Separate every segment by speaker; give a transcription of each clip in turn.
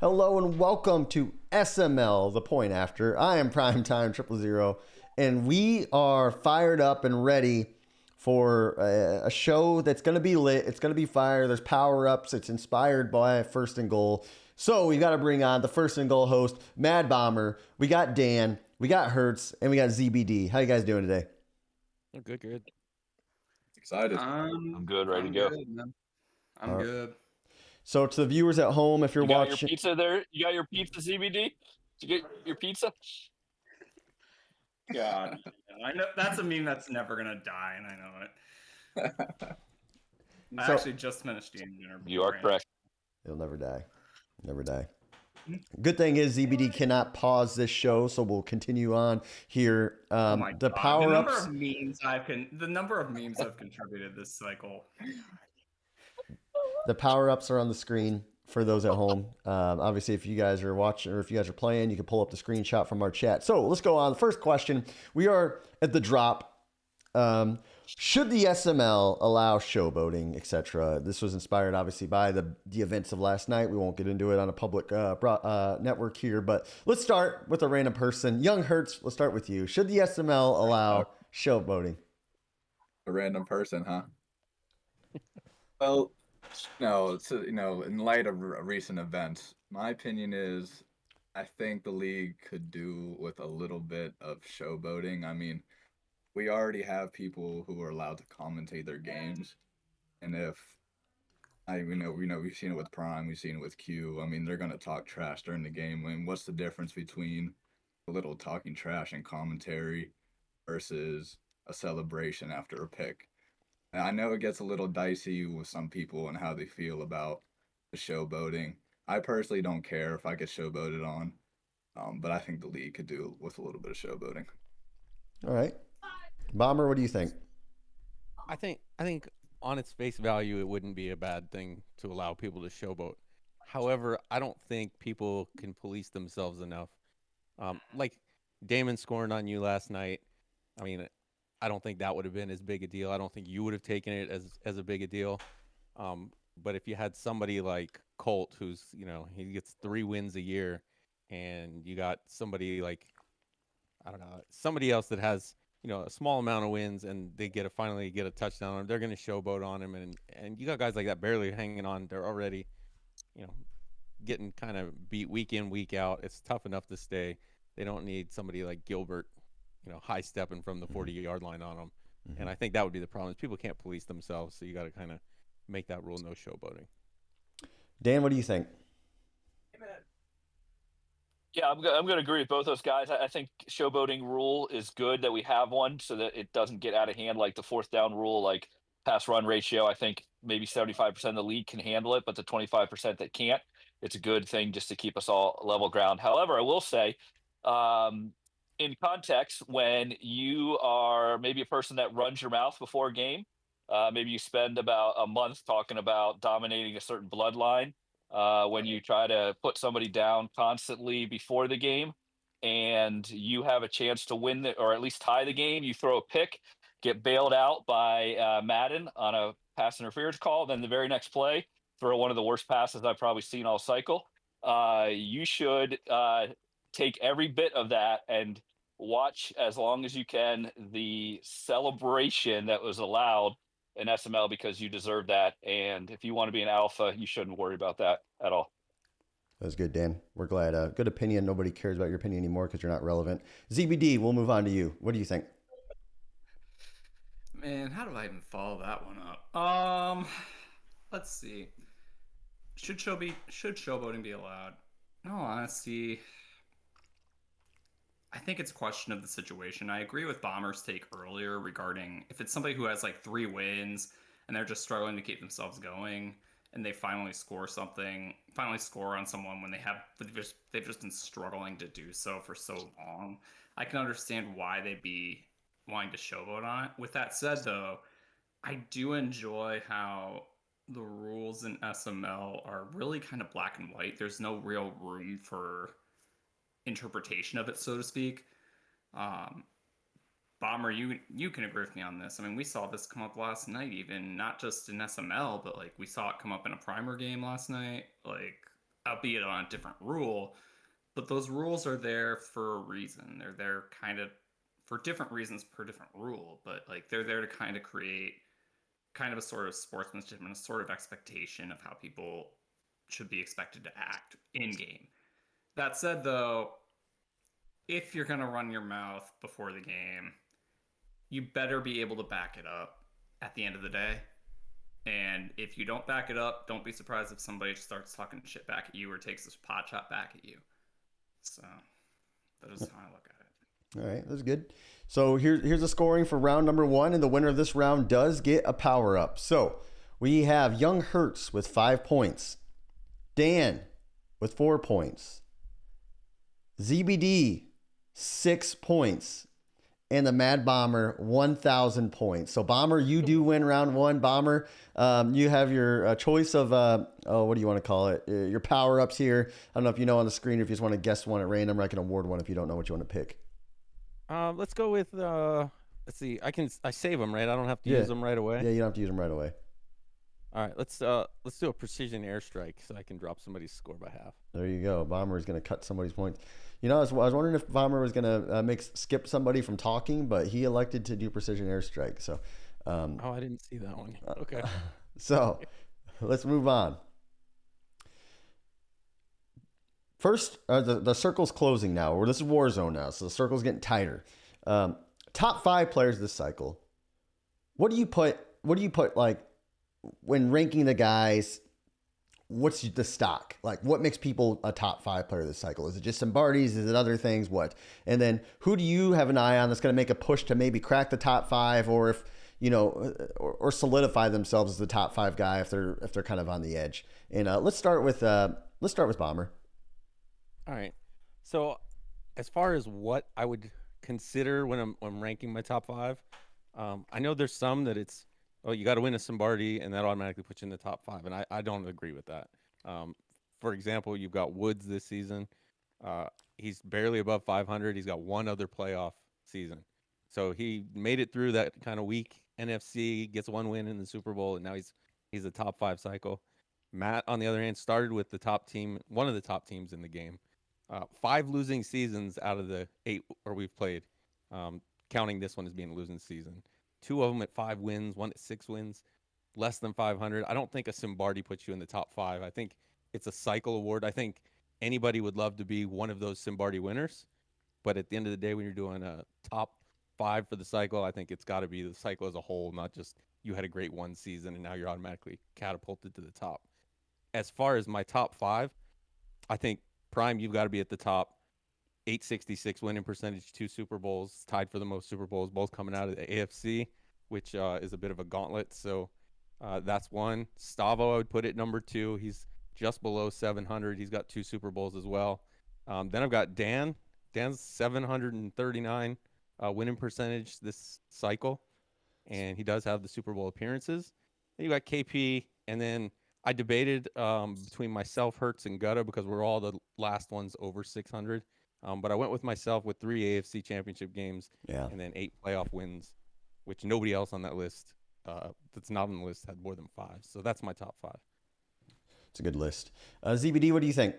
Speaker 1: Hello and welcome to SML, the point after. I am Primetime 000, and we are fired up and ready for a show that's going to be lit. It's going to be fire. There's power ups. It's inspired by First and Goal. So we got to bring on the First and Goal host, Mad Bomber. We got Dan, we got Hertz, and we got ZBD. How you guys doing today?
Speaker 2: Good.
Speaker 3: Excited.
Speaker 4: I'm good, ready to go.
Speaker 3: Good, man. I'm
Speaker 1: All right.
Speaker 3: good.
Speaker 1: So to the viewers at home, if you're
Speaker 4: You got
Speaker 1: watching,
Speaker 4: your pizza there? You got your pizza, CBD? Did you get your pizza?
Speaker 3: God, I know that's a meme that's never gonna die, and I know it. I
Speaker 1: So-
Speaker 3: actually just finished eating dinner.
Speaker 4: You are
Speaker 3: beforehand.
Speaker 4: correct.
Speaker 1: it'll never die. Good thing is ZBD cannot pause this show, so we'll continue on here.
Speaker 3: Oh my
Speaker 1: The
Speaker 3: God.
Speaker 1: power ups.
Speaker 3: The number of memes I've contributed this cycle.
Speaker 1: The power ups are on the screen for those at home. Obviously, if you guys are watching or if you guys are playing, you can pull up the screenshot from our chat. So let's go on. The first question: we are at the drop. Should the SML allow showboating, etc.? This was inspired, obviously, by the events of last night. We won't get into it on a public network here, but let's start with a random person. YoungHertz, let's start with you. Should the SML allow showboating?
Speaker 5: A random person, huh? Well, no, in light of recent events, my opinion is I think the league could do with a little bit of showboating. I mean, we already have people who are allowed to commentate their games, and if we've seen it with Prime, we've seen it with Q. I mean, they're gonna talk trash during the game. I mean, what's the difference between a little talking trash and commentary versus a celebration after a pick? And I know it gets a little dicey with some people and how they feel about the showboating. I personally don't care if I get showboated on, but I think the league could do with a little bit of showboating.
Speaker 1: All right, Bomber, what do you think?
Speaker 2: I think on its face value, it wouldn't be a bad thing to allow people to showboat. However, I don't think people can police themselves enough. Like Damon scoring on you last night. I mean, I don't think that would have been as big a deal. I don't think you would have taken it as a big a deal. But if you had somebody like Colt, who's he gets 3 wins a year, and you got somebody like I don't know somebody else that has a small amount of wins, and they finally get a touchdown on him, they're going to showboat on him, and you got guys like that barely hanging on. They're already you know getting kind of beat week in week out. It's tough enough to stay. They don't need somebody like Gilbert high stepping from the 40-yard line on them. And I think that would be the problem is people can't police themselves. So you got to kind of make that rule no showboating.
Speaker 1: Dan, what do you think?
Speaker 4: Yeah, I'm going to agree with both those guys. I think showboating rule is good that we have one so that it doesn't get out of hand like the fourth down rule, like pass run ratio. I think maybe 75% of the league can handle it, but the 25% that can't, it's a good thing just to keep us all level ground. However, I will say, in context, when you are maybe a person that runs your mouth before a game, maybe you spend about a month talking about dominating a certain bloodline. When you try to put somebody down constantly before the game and you have a chance to win or at least tie the game, you throw a pick, get bailed out by Madden on a pass interference call, then the very next play, throw one of the worst passes I've probably seen all cycle. You should take every bit of that and watch as long as you can the celebration that was allowed in SML because you deserve that. And if you want to be an alpha, you shouldn't worry about that at all.
Speaker 1: That was good, Dan. We're glad. Good opinion. Nobody cares about your opinion anymore because you're not relevant. ZBD, we'll move on to you. What do you think?
Speaker 3: Man, how do I even follow that one up? Let's see. Should showboating be allowed? No, honestly, I think it's a question of the situation. I agree with Bomber's take earlier regarding if it's somebody who has like 3 wins and they're just struggling to keep themselves going and they finally score on someone when they've just been struggling to do so for so long. I can understand why they'd be wanting to showboat on it. With that said, though, I do enjoy how the rules in SML are really kind of black and white. There's no real room for interpretation of it, so to speak. Um, Bomber, you can agree with me on this. I mean, we saw this come up last night, even not just in SML, but like we saw it come up in a primer game last night. Like albeit on a different rule. But those rules are there for a reason. They're there kind of for different reasons per different rule, but like they're there to kind of create kind of a sort of sportsmanship and a sort of expectation of how people should be expected to act in game. That said, though, if you're going to run your mouth before the game, you better be able to back it up at the end of the day. And if you don't back it up, don't be surprised if somebody starts talking shit back at you or takes this pot shot back at you. So that is how I look at it.
Speaker 1: All right, that's good. So here's the scoring for round number 1, and the winner of this round does get a power up. So we have YoungHertz with 5 points, Dan with 4 points, ZBD 6 points, and the Mad Bomber 1,000 points. So Bomber, you do win round 1. Bomber, you have your choice of what do you want to call it? Your power ups here. I don't know if you know on the screen, or if you just want to guess one at random, or I can award one if you don't know what you want to pick.
Speaker 2: Let's go with let's see. I save them, right? I don't have to use them right away.
Speaker 1: Yeah, you don't have to use them right away.
Speaker 2: All right, let's do a precision airstrike so I can drop somebody's score by half.
Speaker 1: There you go. Bomber is going to cut somebody's points. You know, I was wondering if Bomber was going to skip somebody from talking, but he elected to do precision airstrike. So,
Speaker 2: I didn't see that one. Okay.
Speaker 1: So, let's move on. First, the circle's closing now. Or this is Warzone now, so the circle's getting tighter. Top 5 players this cycle. What do you put like when ranking the guys? What's the stock? Like, what makes people a top 5 player this cycle? Is it just some Barties? Is it other things? What? And then who do you have an eye on that's going to make a push to maybe crack the top 5, or if you know, or solidify themselves as the top 5 guy if they're kind of on the edge? And let's start with Bomber.
Speaker 2: All right. So, as far as what I would consider when I'm ranking my top 5, I know there's some that it's, you got to win a Simbardi, and that automatically puts you in the top 5, and I don't agree with that. For example, you've got Woods this season. He's barely above 500. He's got one other playoff season. So he made it through that kind of weak NFC, gets one win in the Super Bowl, and now he's a top 5 cycle. Matt, on the other hand, started with the top team, one of the top teams in the game. 5 losing seasons out of the 8 where we've played, counting this one as being a losing season. 2 of them at 5 wins, 1 at 6 wins, less than 500. I don't think a Simbardi puts you in the top 5. I think it's a cycle award. I think anybody would love to be one of those Simbardi winners. But at the end of the day, when you're doing a top 5 for the cycle, I think it's got to be the cycle as a whole, not just you had a great one season and now you're automatically catapulted to the top. As far as my top 5, I think Prime, you've got to be at the top. 866 winning percentage, 2 Super Bowls, tied for the most Super Bowls, both coming out of the AFC, which is a bit of a gauntlet. So that's one. Stavo, I would put it number 2. He's just below 700. He's got 2 Super Bowls as well. Then I've got Dan. Dan's 739 winning percentage this cycle, and he does have the Super Bowl appearances. Then you got KP, and then I debated between myself, Hertz, and Gutta because we're all the last ones over 600. But I went with myself with 3 AFC championship games and then 8 playoff wins, which nobody else on that list that's not on the list had more than 5. So that's my top 5.
Speaker 1: It's a good list. ZBD, what do you think?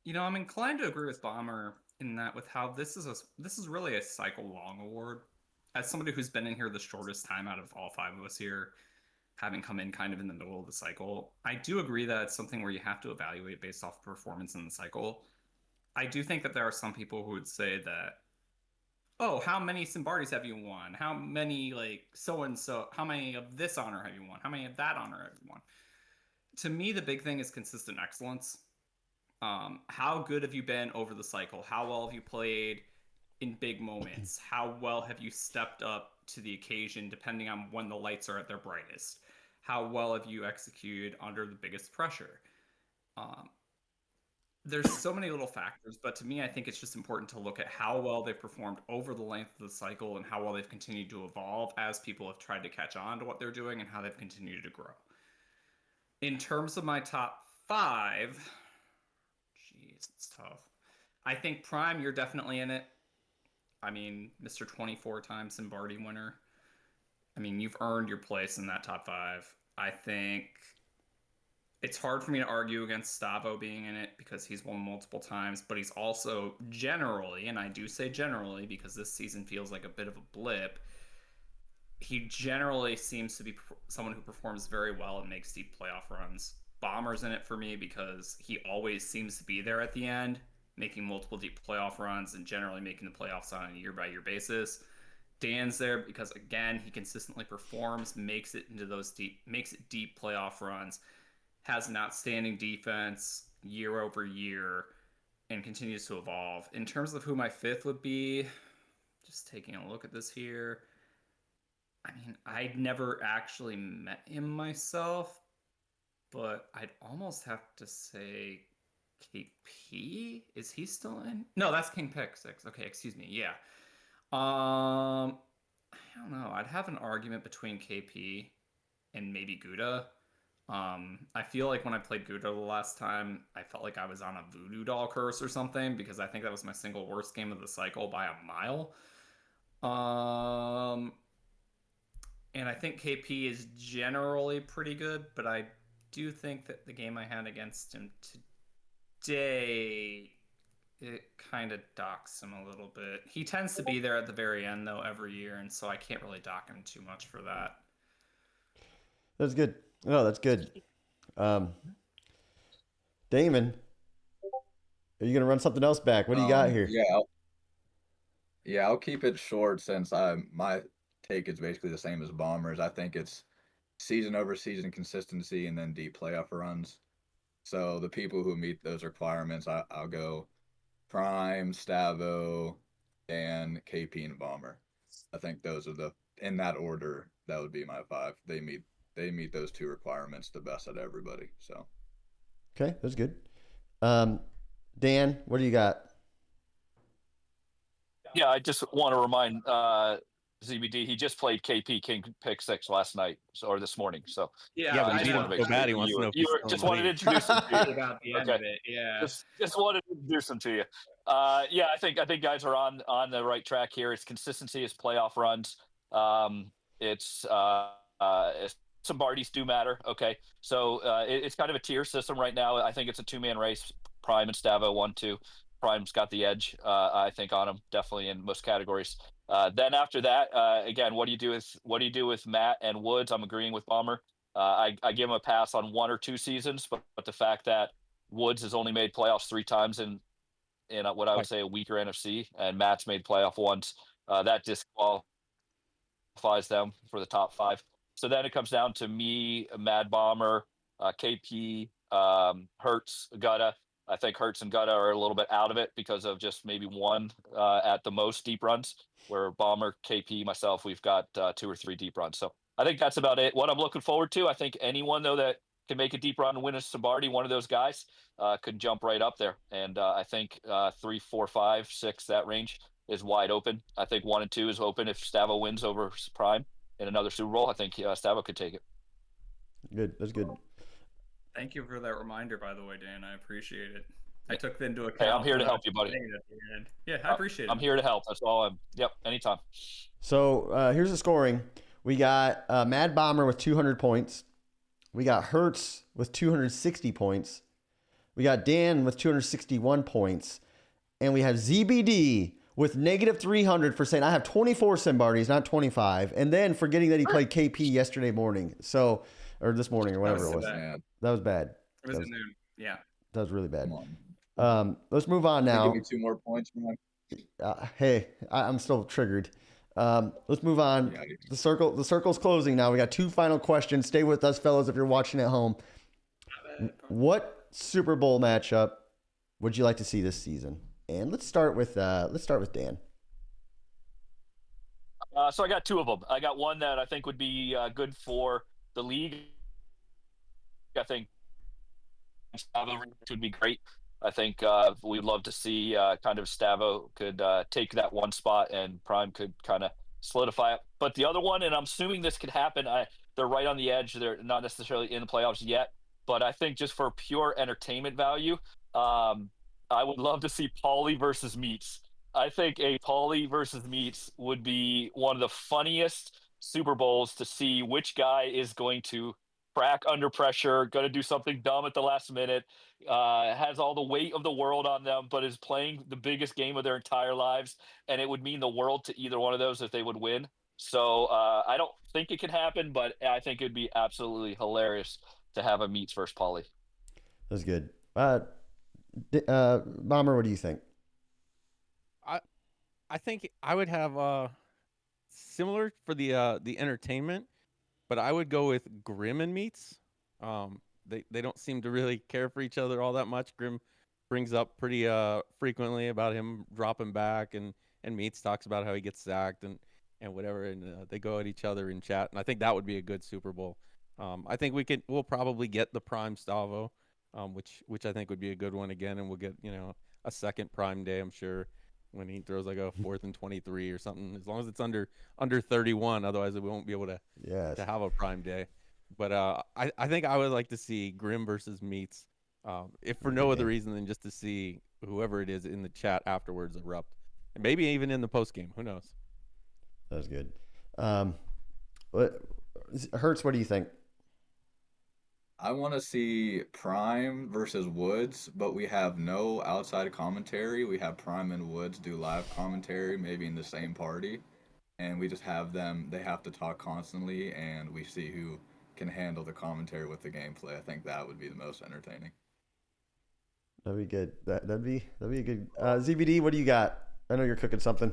Speaker 3: You know, I'm inclined to agree with Bomber in that with how this is really a cycle long award. As somebody who's been in here the shortest time out of all 5 of us here, having come in kind of in the middle of the cycle, I do agree that it's something where you have to evaluate based off performance in the cycle. I do think that there are some people who would say that, oh, how many Simbardis have you won? How many, like, so-and-so, how many of this honor have you won? How many of that honor have you won? To me, the big thing is consistent excellence. How good have you been over the cycle? How well have you played in big moments? How well have you stepped up to the occasion depending on when the lights are at their brightest? How well have you executed under the biggest pressure? There's so many little factors, but to me, I think it's just important to look at how well they've performed over the length of the cycle and how well they've continued to evolve as people have tried to catch on to what they're doing and how they've continued to grow. In terms of my top 5, jeez, it's tough. I think Prime, you're definitely in it. I mean, Mr. 24-time Simbardi winner. I mean, you've earned your place in that top 5. I think It's hard for me to argue against Stavo being in it because he's won multiple times, but he's also generally, and I do say generally because this season feels like a bit of a blip, he generally seems to be someone who performs very well and makes deep playoff runs. Bomber's in it for me because he always seems to be there at the end, making multiple deep playoff runs and generally making the playoffs on a year by year basis. Dan's there because again he consistently performs, makes it deep playoff runs, has an outstanding defense year over year, and continues to evolve. In terms of who my fifth would be, just taking a look at this here. I mean, I'd never actually met him myself, but I'd almost have to say KP. Is he still in? No, that's King Pick 6. Okay, excuse me. Yeah. I don't know. I'd have an argument between KP and maybe Gouda. I feel like when I played Gouda the last time, I felt like I was on a voodoo doll curse or something because I think that was my single worst game of the cycle by a mile. And I think KP is generally pretty good, but I do think that the game I had against him today, it kind of docks him a little bit. He tends to be there at the very end, though, every year, and so I can't really dock him too much for that.
Speaker 1: That's good. No, that's good. Damon, are you going to run something else back? What do you got here?
Speaker 5: I'll keep it short since my take is basically the same as Bombers. I think it's season over season consistency and then deep playoff runs. So the people who meet those requirements, I'll go Prime, Stavo, and KP and Bomber. I think those are in that order. That would be my five. They meet those two requirements the best out of everybody. So,
Speaker 1: okay, that's good. Dan, what do you got?
Speaker 4: Yeah, I just want to remind ZBD he just played KP King Pick 6 last night or this morning. So
Speaker 2: yeah, but he didn't so bad. He wants to know if
Speaker 4: you just wanted to introduce him to you.
Speaker 3: About the end of it, yeah.
Speaker 4: Just wanted to introduce him to you. Yeah, I think guys are on the right track here. It's consistency, it's playoff runs. It's some Bardies do matter. Okay, so it's kind of a tier system right now. I think it's a 2-man race. Prime and Stavo 1-2. Prime's got the edge, I think, on him definitely in most categories. Then after that, again, what do you do with Matt and Woods? I'm agreeing with Bomber. I give him a pass on 1 or 2 seasons, but the fact that Woods has only made playoffs 3 times in what I would say a weaker NFC, and Matt's made playoff once, that disqualifies them for the top 5. So then it comes down to me, Mad Bomber, KP, Hertz, Gutta. I think Hertz and Gutta are a little bit out of it because of just maybe 1 at the most deep runs, where Bomber, KP, myself, we've got 2 or 3 deep runs. So I think that's about it. What I'm looking forward to, I think anyone, though, that can make a deep run and win a Sabardi, one of those guys could jump right up there. And I think 3, 4, 5, 6, that range is wide open. I think 1 and 2 is open if Stavo wins over Prime in another Super Bowl. I think Stavo could take it.
Speaker 1: Good. That's good.
Speaker 3: Thank you for that reminder, by the way, Dan. I appreciate it. I took that into account.
Speaker 4: Hey, I'm here to help you, buddy.
Speaker 3: Yeah, I appreciate it.
Speaker 4: I'm here to help. That's all Yep, anytime.
Speaker 1: So here's the scoring. We got Mad Bomber with 200 points. We got Hertz with 260 points. We got Dan with 261 points. And we have ZBD with negative 300 for saying, I have 24 Simbardis, not 25. And then forgetting that he played KP yesterday morning. So, or this morning or whatever it was. That was bad.
Speaker 3: It was noon. Yeah.
Speaker 1: That was really bad. Let's move on now.
Speaker 5: Give me 2 more points, man.
Speaker 1: Hey, I'm still triggered. Let's move on. The circle's closing now. We got 2 final questions. Stay with us, fellas, if you're watching at home. What Super Bowl matchup would you like to see this season? And let's start with Dan.
Speaker 4: So I got 2 of them. I got one that I think would be good for the league. I think Stavo would be great. I think we'd love to see kind of Stavo could take that 1 spot and Prime could kind of solidify it. But the other one, and I'm assuming this could happen, they're right on the edge. They're not necessarily in the playoffs yet, but I think just for pure entertainment value, I would love to see Paulie versus Meats. I think a Paulie versus Meats would be one of the funniest Super Bowls to see which guy is going to crack under pressure, going to do something dumb at the last minute, has all the weight of the world on them, but is playing the biggest game of their entire lives. And it would mean the world to either one of those if they would win. So I don't think it can happen, but I think it'd be absolutely hilarious to have a meets versus Pauly.
Speaker 1: That's good. Bomber, what do you think?
Speaker 2: I think I would have similar for the entertainment, but I would go with Grimm and Meats. They don't seem to really care for each other all that much. Grimm brings up pretty frequently about him dropping back, and Meats talks about how he gets sacked and whatever, and they go at each other in chat, and I think that would be a good Super Bowl. I think we'll probably get the prime Stavo, which I think would be a good one again, and we'll get a second prime day, I'm sure, when he throws like a 4th and 23 or something, as long as it's under 31. Otherwise, we won't be able to have a prime day. But I think I would like to see Grimm versus Meats, if for no other reason than just to see whoever it is in the chat afterwards erupt, and maybe even in the post game. Who knows?
Speaker 1: That's good. Hertz, what do you think?
Speaker 5: I want to see Prime versus Woods, but we have no outside commentary. We have Prime and Woods do live commentary, maybe in the same party, and we just have them. They have to talk constantly, and we see who can handle the commentary with the gameplay. I think that would be the most entertaining.
Speaker 1: That'd be good. That'd be a good. ZBD, what do you got? I know you're cooking something.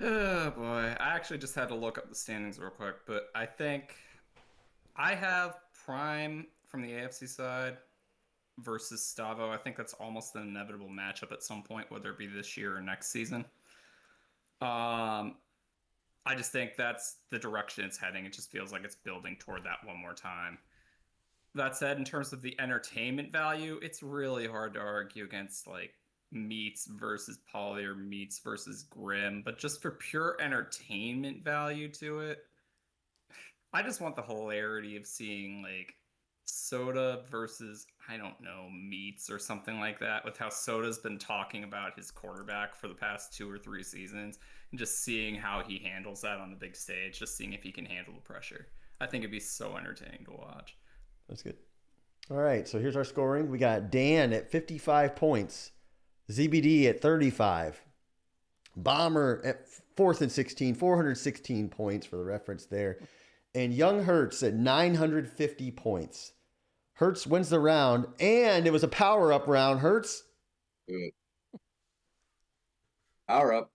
Speaker 3: Oh boy, I actually just had to look up the standings real quick, but I think I have Prime from the AFC side versus Stavo. I think that's almost an inevitable matchup at some point, whether it be this year or next season. I just think that's the direction it's heading. It just feels like it's building toward that one more time. That said, in terms of the entertainment value, it's really hard to argue against like Meats versus Pauly or Meats versus Grimm, but just for pure entertainment value to it, I just want the hilarity of seeing like Soda versus, I don't know, Meats or something like that, with how Soda's been talking about his quarterback for the past 2 or 3 seasons, and just seeing how he handles that on the big stage, just seeing if he can handle the pressure. I think it'd be so entertaining to watch.
Speaker 1: That's good. All right, so here's our scoring. We got Dan at 55 points, ZBD at 35, Bomber at 4th and 16, 416 points for the reference there, and YoungHertz at 950 points. Hertz wins the round, and it was a power-up round. Hertz?
Speaker 5: Good. Power up.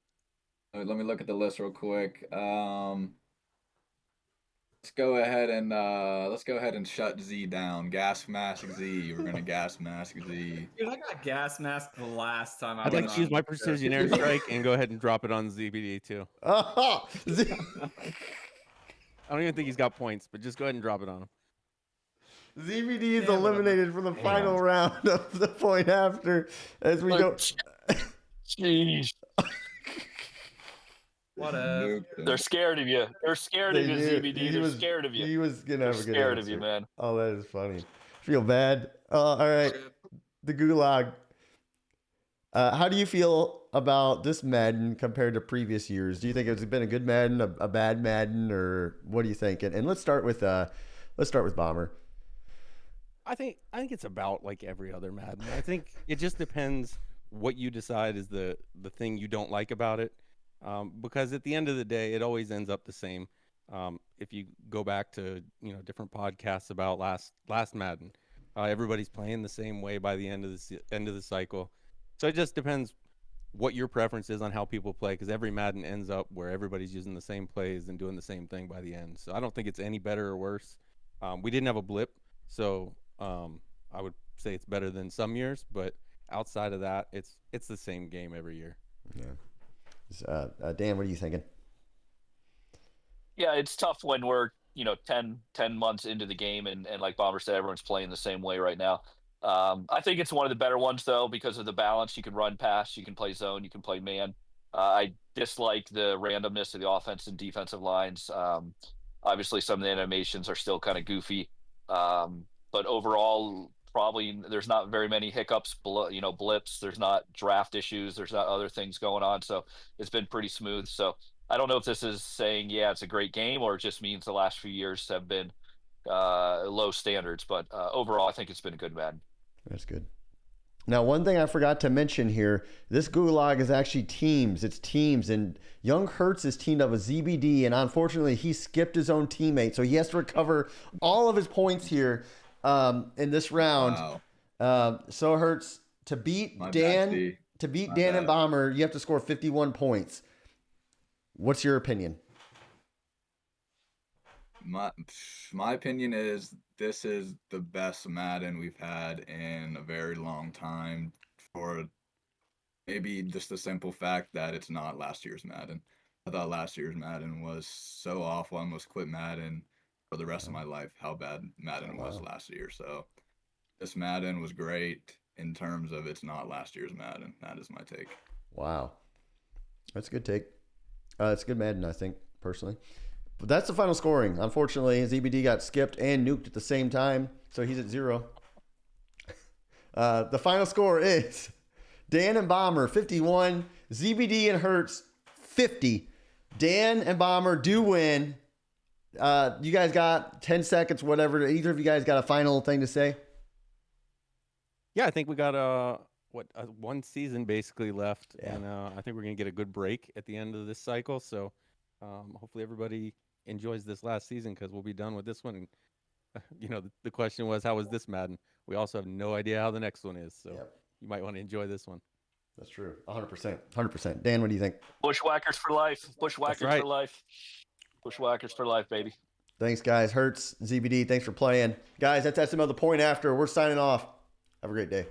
Speaker 5: Let me look at the list real quick. Let's go ahead and shut Z down. Gas mask Z. We're gonna gas mask Z.
Speaker 3: Dude, I got gas mask the last time I
Speaker 2: I'd like to use my precision airstrike and go ahead and drop it on ZBD too.
Speaker 1: Oh,
Speaker 2: I don't even think he's got points, but just go ahead and drop it on him.
Speaker 1: ZBD is eliminated from the final round of the point after as we go.
Speaker 4: Jeez.
Speaker 3: Whatever.
Speaker 4: They're scared of you. They're scared of you, ZBD. They're scared of you.
Speaker 1: He was gonna have a good
Speaker 4: scared
Speaker 1: answer.
Speaker 4: of you, man.
Speaker 1: Oh, that is funny. Feel bad. All right, the gulag. How do you feel about this Madden compared to previous years? Do you think it's been a good Madden, a bad Madden, or what do you think? And let's start with Bomber.
Speaker 2: I think it's about like every other Madden. I think it just depends what you decide is the thing you don't like about it. Because at the end of the day, it always ends up the same. If you go back to different podcasts about last Madden, everybody's playing the same way by the end of the cycle. So it just depends what your preference is on how people play, because every Madden ends up where everybody's using the same plays and doing the same thing by the end. So I don't think it's any better or worse. We didn't have a blip, so I would say it's better than some years, but outside of that, it's the same game every year.
Speaker 1: Yeah. Dan, what are you thinking?
Speaker 4: Yeah, it's tough when we're 10 months into the game, and like Bomber said, everyone's playing the same way right now. I think it's one of the better ones, though, because of the balance. You can run pass, you can play zone, you can play man. I dislike the randomness of the offense and defensive lines. Obviously, some of the animations are still kind of goofy. But overall, probably there's not very many hiccups, blips. There's not draft issues. There's not other things going on. So it's been pretty smooth. So I don't know if this is saying, yeah, it's a great game, or it just means the last few years have been low standards. But overall, I think it's been a good Madden.
Speaker 1: That's good. Now, one thing I forgot to mention here, this gulag is actually teams. It's teams. And YoungHertz is teamed up with ZBD, and unfortunately, he skipped his own teammate. So he has to recover all of his points here in this round.
Speaker 5: Wow.
Speaker 1: So Hertz, to beat
Speaker 5: My bad,
Speaker 1: Dan,
Speaker 5: D.
Speaker 1: to beat
Speaker 5: My
Speaker 1: Dan
Speaker 5: bad.
Speaker 1: and Bomber, you have to score 51 points. What's your opinion?
Speaker 5: My opinion is this is the best Madden we've had in a very long time, for maybe just the simple fact that it's not last year's Madden. I thought last year's Madden was so awful. I almost quit Madden for the rest of my life, how bad Madden was last year. So this Madden was great in terms of it's not last year's Madden. That is my take.
Speaker 1: Wow. That's a good take. It's a good Madden, I think, personally. But that's the final scoring. Unfortunately, ZBD got skipped and nuked at the same time, so he's at 0. The final score is Dan and Bomber 51, ZBD and Hertz 50. Dan and Bomber do win. You guys got 10 seconds, whatever. Either of you guys got a final thing to say?
Speaker 2: Yeah, I think we got one season basically left,
Speaker 1: Yeah.
Speaker 2: and I think we're gonna get a good break at the end of this cycle. So hopefully everybody enjoys this last season, because we'll be done with this one. And, the question was, how was this Madden? We also have no idea how the next one is, so you might want to enjoy this one.
Speaker 1: That's true. 100%. 100%. Dan, what do you think?
Speaker 4: Bushwhackers for life. Bushwhackers
Speaker 2: right.
Speaker 4: for life. Bushwhackers for life, baby.
Speaker 1: Thanks, guys. Hertz, ZBD, thanks for playing. Guys, that's SML The Point After. We're signing off. Have a great day.